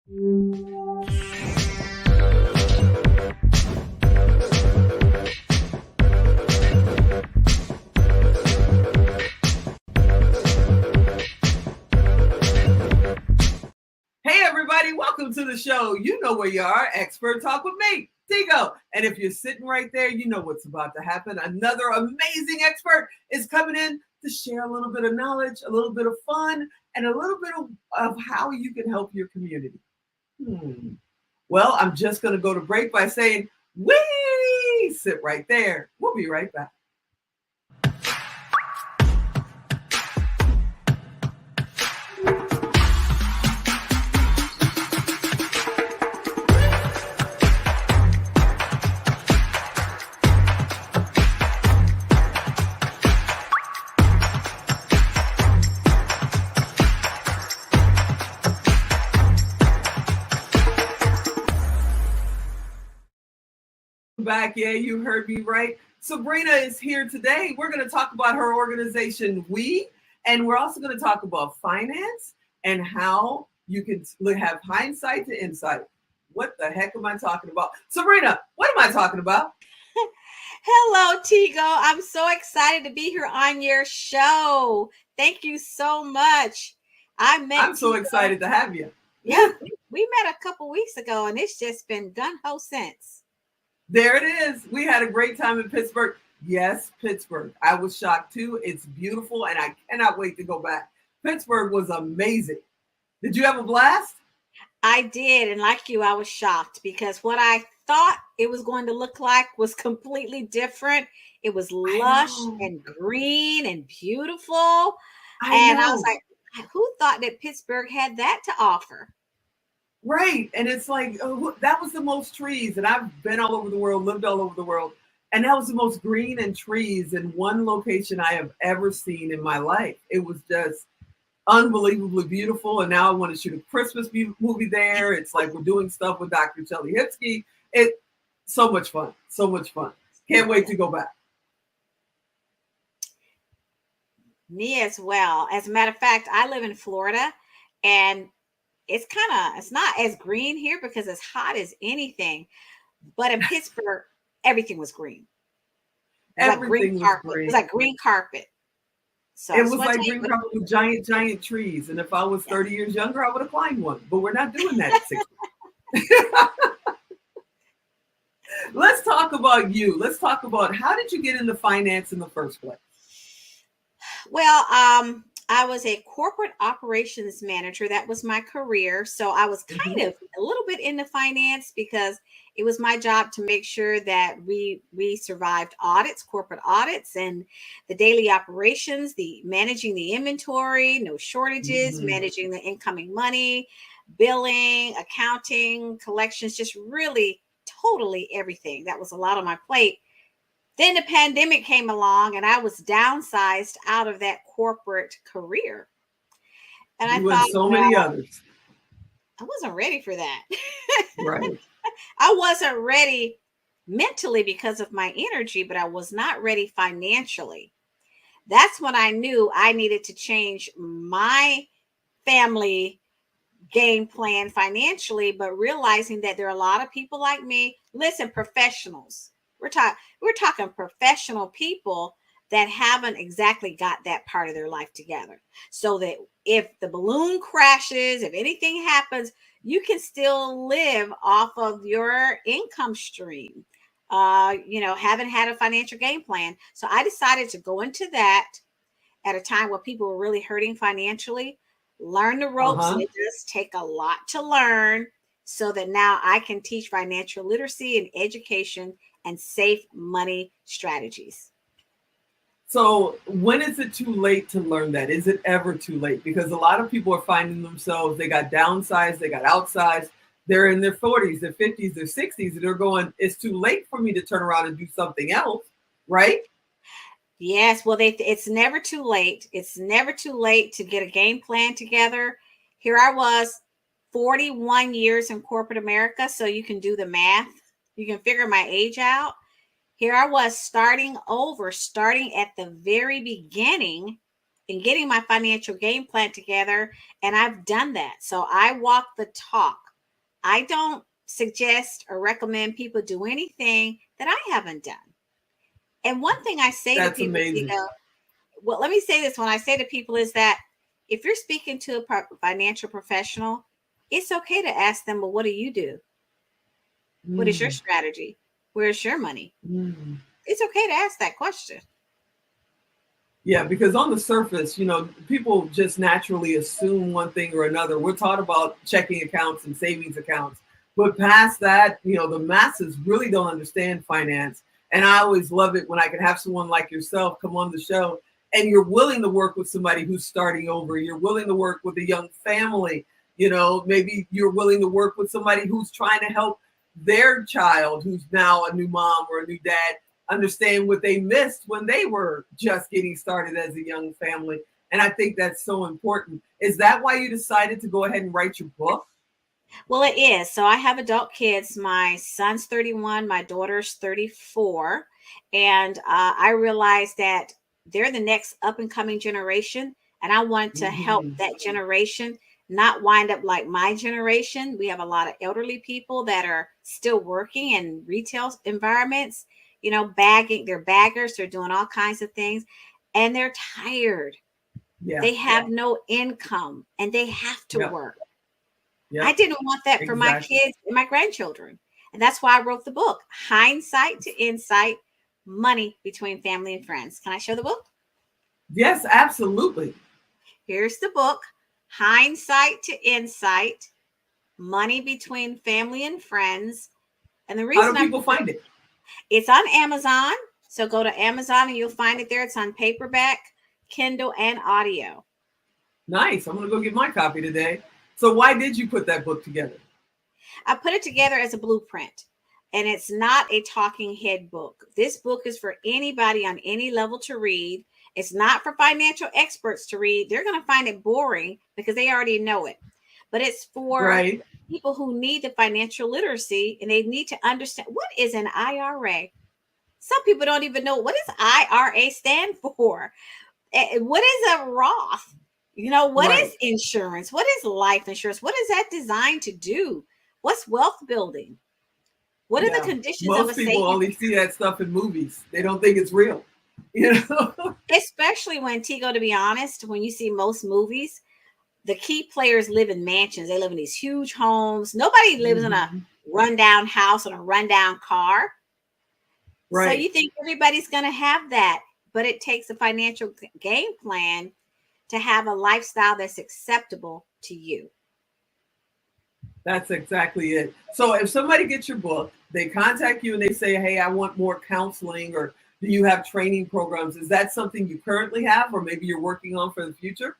Hey everybody, welcome to the show. You know where you are, Expert Talk with me, Tigo. And if you're sitting right there, you know what's about to happen. Another amazing expert is coming in to share a little bit of knowledge, a little bit of fun, and a little bit of how you can help your community. Well, I'm just going to go to break by saying, wee, sit right there. We'll be right back. Back. Yeah, you heard me right. Sabrina is here today. We're going to talk about her organization, W.E.E, and we're also going to talk about finance and how you can have hindsight to insight. What the heck am I talking about? Sabrina, what am I talking about? Hello, Tigo. I'm so excited to be here on your show. Thank you so much. I'm so excited to have you. Yeah, we met a couple weeks ago, and it's just been gung-ho since. There it is. We had a great time in Pittsburgh. Yes, Pittsburgh. I was shocked too. It's beautiful, and I cannot wait to go back. Pittsburgh was amazing. Did you have a blast? I did, and like you, I was shocked because what I thought it was going to look like was completely different. It was lush and green and beautiful. I was like, who thought that Pittsburgh had that to offer? Right. And it's like, that was the most trees. And I've been all over the world, lived all over the world. And that was the most green and trees in one location I have ever seen in my life. It was just unbelievably beautiful. And now I want to shoot a Christmas movie there. It's like we're doing stuff with Dr. Shelly Hipsky. It's so much fun. So much fun. Can't wait to go back. Me as well. As a matter of fact, I live in Florida, and it's not as green here because it's hot as anything. But in Pittsburgh, everything was green. Everything was green. It was like green carpet. So it was like green carpet with giant trees. And if I was 30 years younger, I would have climbed one. But we're not doing that at 60. Let's talk about you. Let's talk about, how did you get into finance in the first place? Well, I was a corporate operations manager. That was my career. So I was kind of a little bit into finance because it was my job to make sure that we survived audits, corporate audits, and the daily operations, the managing the inventory, no shortages, managing the incoming money, billing, accounting, collections, just really totally everything. That was a lot on my plate. Then the pandemic came along and I was downsized out of that corporate career. And I thought, so many others. I wasn't ready for that. Right. I wasn't ready mentally because of my energy, but I was not ready financially. That's when I knew I needed to change my family game plan financially, but realizing that there are a lot of people like me. Listen, professionals. We're talking professional people that haven't exactly got that part of their life together. So that if the balloon crashes, if anything happens, you can still live off of your income stream. Haven't had a financial game plan. So I decided to go into that at a time where people were really hurting financially, learn the ropes. It does take a lot to learn so that now I can teach financial literacy and education and safe money strategies. So when is it too late to learn that? Is it ever too late? Because a lot of people are finding themselves, they got downsized, they got outsized, they're in their 40s, their 50s, their 60s, and they're going, it's too late for me to turn around and do something else, right? Yes, well, it's never too late. It's never too late to get a game plan together. Here I was, 41 years in corporate America, so you can do the math. You can figure my age out. Here I was starting at the very beginning and getting my financial game plan together. And I've done that. So I walk the talk. I don't suggest or recommend people do anything that I haven't done. And one thing I say to That's people, amazing. well, let me say this. When I say to people is that if you're speaking to a financial professional, it's okay to ask them, well, what do you do? What is your Mm, strategy? Where's your money? mm. It's okay to ask that question. Yeah, because on the surface, people just naturally assume one thing or another. We're taught about checking accounts and savings accounts, but past that, the masses really don't understand finance. And I always love it when I can have someone like yourself come on the show and you're willing to work with somebody who's starting over. You're willing to work with a young family. Maybe you're willing to work with somebody who's trying to help their child who's now a new mom or a new dad understand what they missed when they were just getting started as a young family. And I think that's so important. Is that why you decided to go ahead and write your book? Well, it is. So I have adult kids. My son's 31, my daughter's 34. And I realized that they're the next up and coming generation. And I wanted to help Mhm. that generation not wind up like my generation. We have a lot of elderly people that are still working in retail environments, bagging, they're baggers, they're doing all kinds of things, and they're tired. Yeah. They have no income and they have to Yep. work. I Yep. didn't want that for my Exactly. kids and my grandchildren. And that's why I wrote the book, Hindsight to Insight, Money Between Family and Friends. Can I show the book? Yes, absolutely. Here's the book, Hindsight to Insight, Money Between Family and Friends. And the How reason do people find it? it's on Amazon. So go to Amazon and you'll find it there. It's on paperback, Kindle, and audio. Nice. I'm going to go get my copy today. So why did you put that book together? I put it together as a blueprint, and it's not a talking head book. This book is for anybody on any level to read. It's not for financial experts to read. They're going to find it boring because they already know it. But it's for Right. people who need the financial literacy and they need to understand what is an IRA. Some people don't even know what does IRA stand for. What is a Roth? What Right. is insurance? What is life insurance? What is that designed to do? What's wealth building? What are the Yeah. conditions of a Most people savings only see that stuff in movies. They don't think it's real. Especially when Tigo, to be honest, when you see most movies, the key players live in mansions. They live in these huge homes. Nobody lives in a Mhm. rundown house and a rundown car. So Right. you think everybody's going to have that, but it takes a financial game plan to have a lifestyle that's acceptable to you. That's exactly it. So if somebody gets your book, they contact you and they say, hey, I want more counseling, or do you have training programs? Is that something you currently have, or maybe you're working on for the future?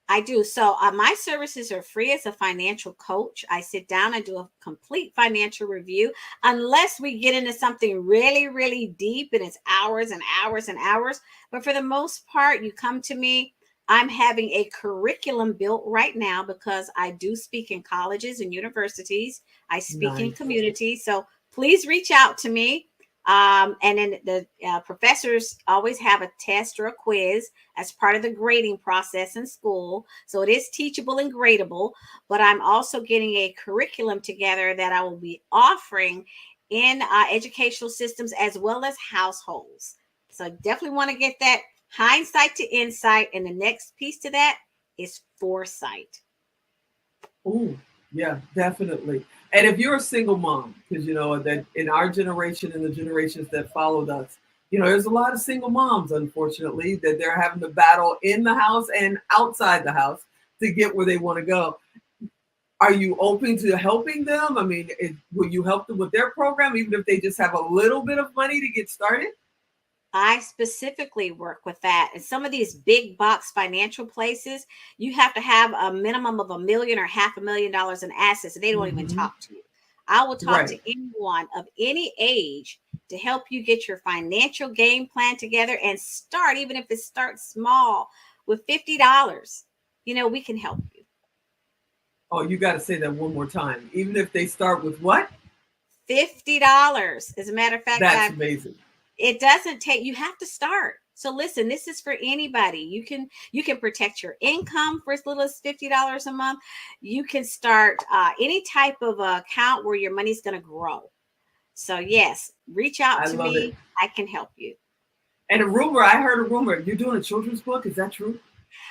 I do. So my services are free as a financial coach. I sit down and do a complete financial review, unless we get into something really, really deep and it's hours and hours and hours. But for the most part, you come to me. I'm having a curriculum built right now because I do speak in colleges and universities. I speak in Nice. communities. So please reach out to me. And then the professors always have a test or a quiz as part of the grading process in school. So it is teachable and gradable, but I'm also getting a curriculum together that I will be offering in educational systems as well as households. So I definitely want to get that hindsight to insight. And the next piece to that is foresight. Oh, yeah, definitely. And if you're a single mom, because that in our generation and the generations that followed us, there's a lot of single moms, unfortunately, that they're having to battle in the house and outside the house to get where they want to go. Are you open to helping them? I mean, will you help them with their program, even if they just have a little bit of money to get started? I specifically work with that. And some of these big box financial places, you have to have a minimum of $1 million or $500,000 in assets, and they don't even Hmm. talk to you. I will talk Right. to anyone of any age to help you get your financial game plan together and start, even if it starts small with $50. We can help you. Oh, you got to say that one more time. Even if they start with what? $50. As a matter of fact, That's amazing. it doesn't take, you have to start. So listen, this is for anybody. You can protect your income for as little as $50 a month. You can start any type of account where your money's going to grow. So yes, reach out I to love it. me. I can help you. And I heard a rumor, you're doing a children's book. Is that true?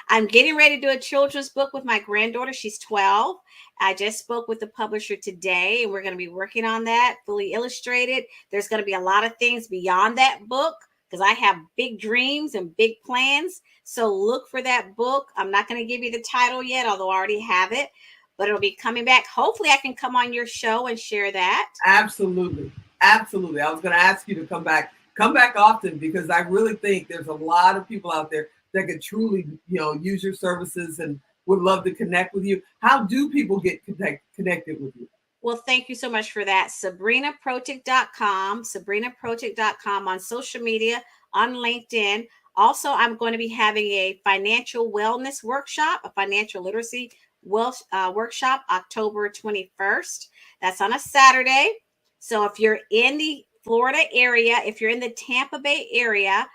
I'm getting ready to do a children's book with my granddaughter. She's 12. I just spoke with the publisher today, and we're going to be working on that, fully illustrated. There's going to be a lot of things beyond that book because I have big dreams and big plans. So look for that book. I'm not going to give you the title yet, although I already have it, but it'll be coming back. Hopefully, I can come on your show and share that. Absolutely. Absolutely. I was going to ask you to come back. Come back often because I really think there's a lot of people out there that could truly, use your services and would love to connect with you. How do people get connected with you? Well, thank you so much for that. SabrinaProtic.com on social media, on LinkedIn. Also, I'm going to be having a financial wellness workshop, a financial literacy workshop, October 21st. That's on a Saturday. So if you're in the Florida area, if you're in the Tampa Bay area,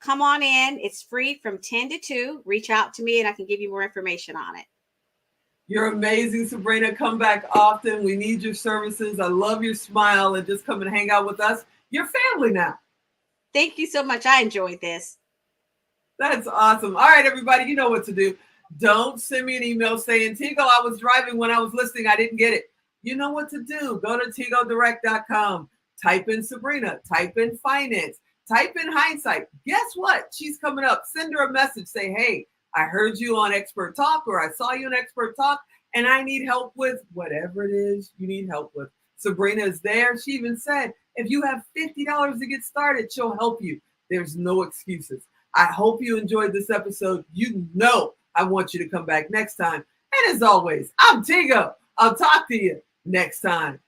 come on in. It's free from 10 to 2. Reach out to me and I can give you more information on it. You're amazing, Sabrina. Come back often. We need your services. I love your smile and just come and hang out with us. You're family now. Thank you so much. I enjoyed this. That's awesome. All right, everybody, you know what to do. Don't send me an email saying, Tigo, I was driving when I was listening. I didn't get it. You know what to do. Go to tigodirect.com. Type in Sabrina. Type in finance. Type in hindsight. Guess what? She's coming up. Send her a message. Say, hey, I heard you on Expert Talk, or I saw you on Expert Talk, and I need help with whatever it is you need help with. Sabrina is there. She even said, if you have $50 to get started, she'll help you. There's no excuses. I hope you enjoyed this episode. You know I want you to come back next time. And as always, I'm Tigo. I'll talk to you next time.